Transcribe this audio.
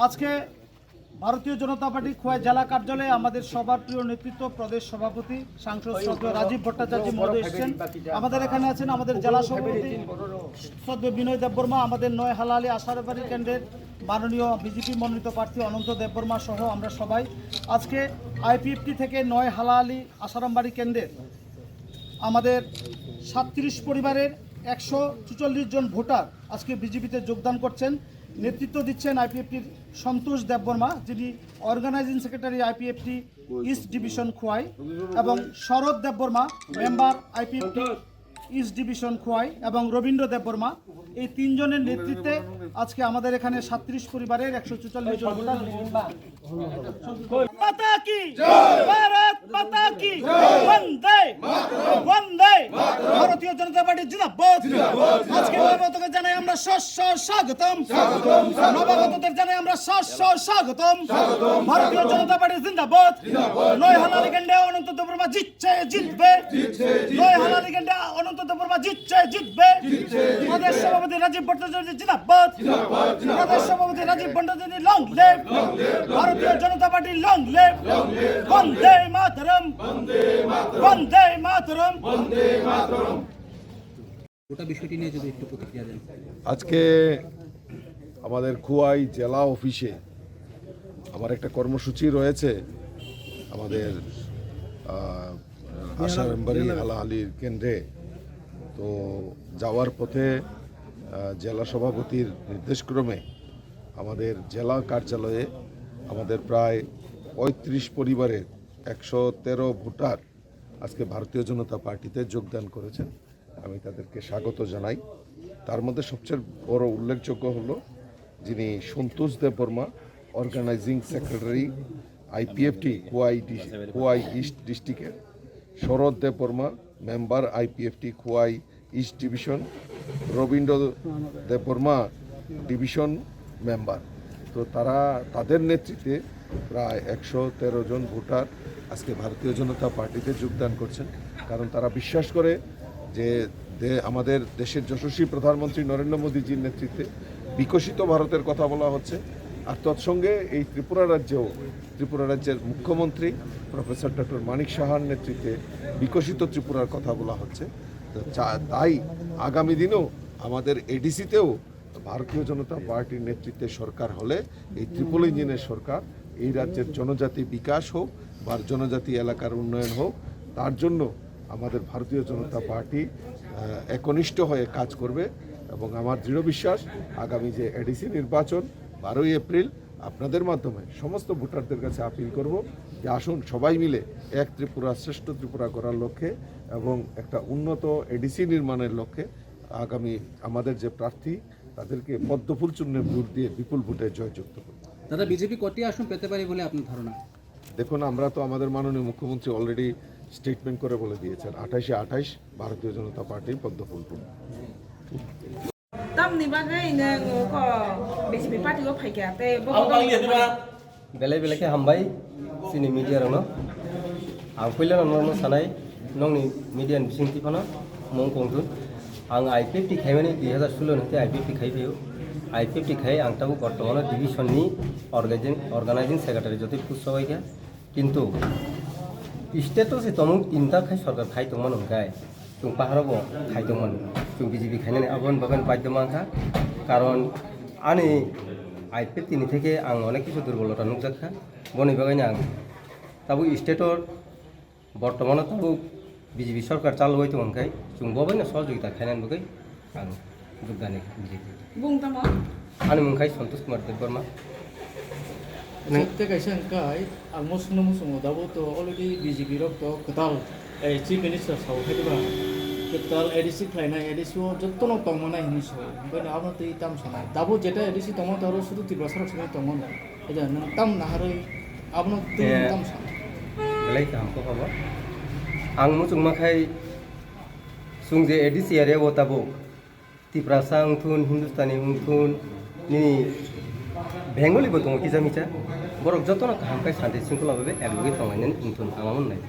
আজকে ভারতীয় জনতা পার্টি খোয়াই জেলা কার্যালয়ে আমাদের সবার প্রিয় নেতৃত্ব প্রদেশ সভাপতি সাংসদ শ্রদ্ধেয় রাজীব ভট্টাচার্য মহোদয় এসেছেন। আমাদের এখানে আছেন আমাদের জেলা সভাপতি শ্রদ্ধেয় বিনয় দেববর্মা, আমাদের নয় হালালি আশারবাড়ি কেন্দ্রের মাননীয় বিজেপি মনোনীত প্রার্থী অনন্ত দেববর্মা সহ আমরা সবাই আজকে আইপিএফটি থেকে নয় হালালি আশারামবাড়ি কেন্দ্রের আমাদের 37 পরিবারের 144 জন ভোটার আজকে বিজেপিতে যোগদান করছেন। নেতৃত্ব দিচ্ছেন আইপিএফটির সন্তোষ দেববর্মা, যিনি organising secretary IPFT east division Khowai, এবং Sharat Debbarma member IPFT east division Khowai, এবং রবীন্দ্র দেববর্মা। এই তিনজনের নেতৃত্বে আজকে আমাদের এখানে 37 পরিবারের 144 জন ভোটার। মাতা কি ভারত মাতা কি বন্দে বন্দে ভারতীয় জনতা পার্টি জিন্দাবাদ। আজকে নবাগতকে জানাই আমরা স্বাগতম, নবাগতদের জানাই আমরা স্বাগতম। ভারতীয় জনতা পার্টি জিন্দাবাদ। নয় হালালি কেন্দ্রে অনন্ত দেববর্মা জিতবে। নয় হালালি কেন্দ্রে অনন্ত দেববর্মা জিতবে। প্রদেশ সভাপতি রাজীব ভট্টাচার্য জিন্দাবাদ। প্রদেশ সভাপতি রাজীব ভট্টাচার্য লং লিভ ভারতীয় জনতা পার্টি, লং লিভ বন্দে মাতরম, বন্দে মাতরম। গোটা বিষয়টি নিয়ে যদি একটু প্রতিক্রিয়া দেন। আজকে আমাদের খোয়াই জেলা অফিসে আমার একটা কর্মসূচি রয়েছে। আমাদের আশারামবাড়ি হালাহালির কেন্দ্রে তো যাওয়ার পথে জেলা সভাপতির নির্দেশক্রমে আমাদের জেলা কার্যালয়ে আমাদের প্রায় 35 পরিবারের 113 ভোটার আজকে ভারতীয় জনতা পার্টিতে যোগদান করেছেন। আমি তাদেরকে স্বাগত জানাই। তার মধ্যে সবচেয়ে বড় উল্লেখযোগ্য হলো যিনি Santosh Debbarma, organising secretary IPFT Khowai east ডিস্ট্রিক্টের, Sharat Debbarma member IPFT Khowai east division, Rabindra Debbarma division member. তো তাদের নেতৃত্বে প্রায় 113 জন ভোটার আজকে ভারতীয় জনতা পার্টিতে যোগদান করছেন। কারণ তারা বিশ্বাস করে যে আমাদের দেশের যশস্বী প্রধানমন্ত্রী নরেন্দ্র মোদীজির নেতৃত্বে বিকশিত ভারতের কথা বলা হচ্ছে। আর তৎসঙ্গে এই ত্রিপুরা রাজ্যের মুখ্যমন্ত্রী প্রফেসর ডক্টর মানিক সাহার নেতৃত্বে বিকশিত ত্রিপুরার কথা বলা হচ্ছে। তাই আগামী দিনেও আমাদের এডিসিতেও ভারতীয় জনতা পার্টির নেতৃত্বে সরকার হলে এই ট্রিপল ইঞ্জিনের সরকার এই রাজ্যের জনজাতি বিকাশ হোক বা জনজাতি এলাকার উন্নয়ন হোক, তার জন্য আমাদের ভারতীয় জনতা পার্টি একনিষ্ঠ হয়ে কাজ করবে। এবং আমার দৃঢ় বিশ্বাস আগামী যে এডিসি নির্বাচন 12ই এপ্রিল আপনাদের মাধ্যমে সমস্ত ভোটারদের কাছে আপিল করব যে আসুন সবাই মিলে এক ত্রিপুরা শ্রেষ্ঠ ত্রিপুরা করার লক্ষ্যে এবং একটা উন্নত এডিসি নির্মাণের লক্ষ্যে আগামী আমাদের যে প্রার্থী তাদেরকে পদ্মফুল চূর্ণের ভোট দিয়ে বিপুল ভোটে জয়যুক্ত করব। দাদা, বিজেপি কটি আসন পেতে পারে বলে আপনার ধারণা? দেখুন, আমরা তো আমাদের মাননীয় মুখ্যমন্ত্রী অলরেডি স্টেটমেন্ট করে বলে দিয়েছেন 28 ভারতীয় জনতা পার্টির পদ্মফুল ভোট। बेले बेलेखे हामबाय जोंनि मिडियायावनो आं फैलाय नंगौ सानाय नंनि मिडियानि बिसिंथिफोरनो मुं बुंदों आं आईपीएफटी खायमानि 2016 निफ्राय आईपीएफटी खायफैयो आईपीएफटी खाय आं ताबो बर्तमान डिविजननि अर्गानाइजिं सेक्रेटारि जति पुसबायखा किन्तु स्टेटआव जे तमुं तिनटा खाय सरकार खाय दंमोन ओंखाय जों पाहारावबो खाय दंमोन जों बिजेपि खायनानै आबन बागान बायदोंमानखा कारण आंनि आईपीएफटी থেকে आं अनेक किछु दुर्बलता नुजाखा बनि बागायनो आं ताबो स्टेटआव बर्तमान ताबो बिजेपि सरकार चालुबाय दंखाय जों बबायनो सहयोगिता खायनानै बगै आं दुग्गानि बिजेपि बुंतामा आंनि मुंखाय सन्तोष कुमार देबबर्मा नोंते गायसा अंकाय आं मुसुनो दाबो तो अलरेडी बिजेपि रक्त कताल चीफ मिनिस्टार सावहायदोबा कताल एडिसि फ्लाइनाय एडिसिओ जत्तनो तंगमनाय हिनिसो ओंखायनो आबो तै ताम सानाय दाबो जेटा एडिसि तंग तारो शुद्ध त्रिपुरा सरकार तंगमोन एदा नों ताम नाहारै आबनो तै ताम सानाय बेलाय हमको बाबा आं मुसुंमाखाय सुं जे एडिसि एरिया बताबो त्रिपुरा सांथुन हिंदुस्तानी उंथुन नि बेंगली बो दङ किजा मिचा बरक जत्तनो हामखाय सान्थि सिंखला बे एकलगे तंगायनानै उंथुन आमामोन नाय